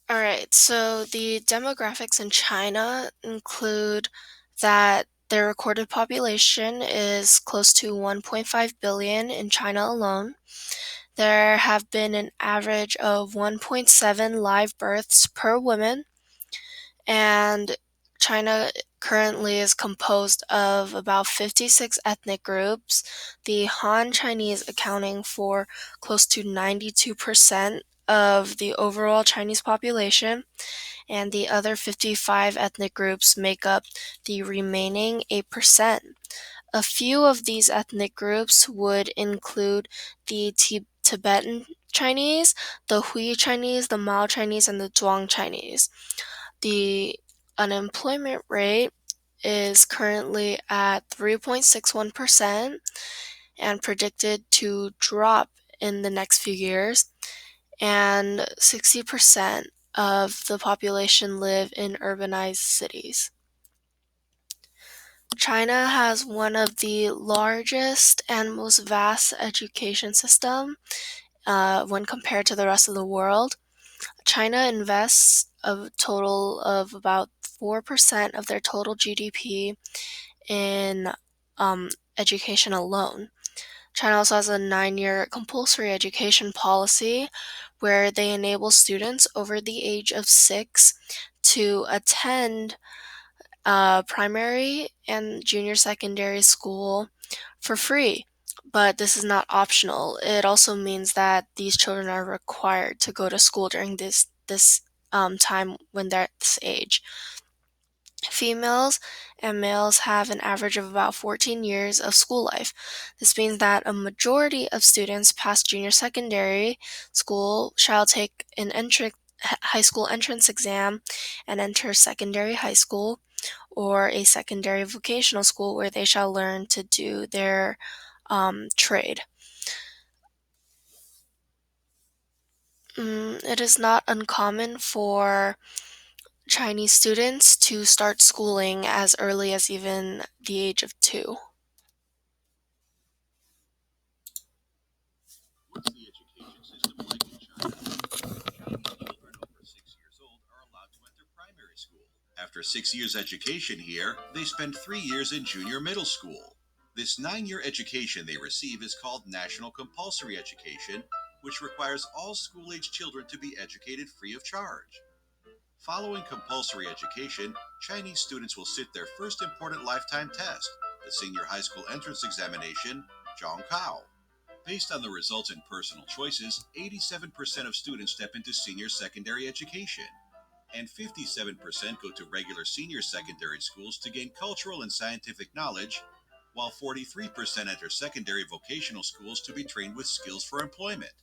All right, so the demographics in China include that their recorded population is close to 1.5 billion in China alone. There have been an average of 1.7 live births per woman, and China currently is composed of about 56 ethnic groups, the Han Chinese accounting for close to 92% of the overall Chinese population, and the other 55 ethnic groups make up the remaining 8%. A few of these ethnic groups would include the Tibetan Chinese, the Hui Chinese, the Mao Chinese, and the Zhuang Chinese. The unemployment rate is currently at 3.61% and predicted to drop in the next few years, and 60% of the population live in urbanized cities. China has one of the largest and most vast education system when compared to the rest of the world. China invests a total of about 4% of their total GDP in education alone. China also has a 9-year compulsory education policy where they enable students over the age of 6 to attend primary and junior secondary school for free. But this is not optional. It also means that these children are required to go to school during this time when they're at this age. Females and males have an average of about 14 years of school life. This means that a majority of students past junior secondary school shall take an high school entrance exam and enter secondary high school or a secondary vocational school where they shall learn to do their trade. It is not uncommon for Chinese students to start schooling as early as even the age of 2. What's the education system like in China? Chinese children over 6 years old are allowed to enter primary school. After 6 years education here, they spend 3 years in junior middle school. This 9 year education they receive is called National Compulsory Education, which requires all school age children to be educated free of charge. Following compulsory education, Chinese students will sit their first important lifetime test, the Senior High School Entrance Examination, Zhongkao. Based on the results and personal choices, 87% of students step into senior secondary education, and 57% go to regular senior secondary schools to gain cultural and scientific knowledge, while 43% enter secondary vocational schools to be trained with skills for employment.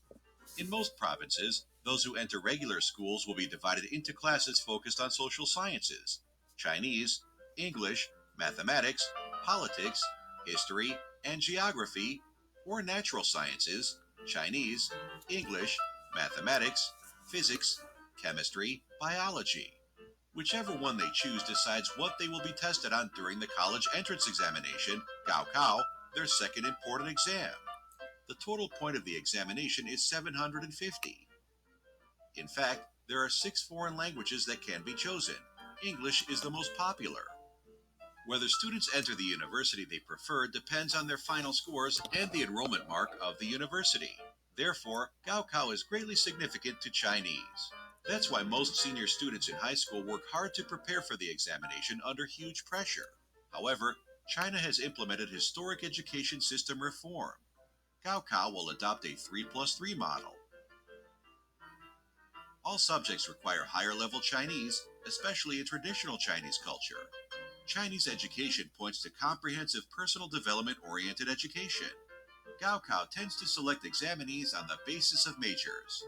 In most provinces, those who enter regular schools will be divided into classes focused on social sciences, Chinese, English, mathematics, politics, history, and geography, or natural sciences, Chinese, English, mathematics, physics, chemistry, biology. Whichever one they choose decides what they will be tested on during the college entrance examination, Gaokao, their second important exam. The total point of the examination is 750. In fact, there are 6 foreign languages that can be chosen. English is the most popular. Whether students enter the university they prefer depends on their final scores and the enrollment mark of the university. Therefore, Gaokao is greatly significant to Chinese. That's why most senior students in high school work hard to prepare for the examination under huge pressure. However, China has implemented historic education system reform. Gaokao will adopt a 3 plus 3 model. All subjects require higher level Chinese, especially in traditional Chinese culture. Chinese education points to comprehensive personal development oriented education. Gaokao tends to select examinees on the basis of majors.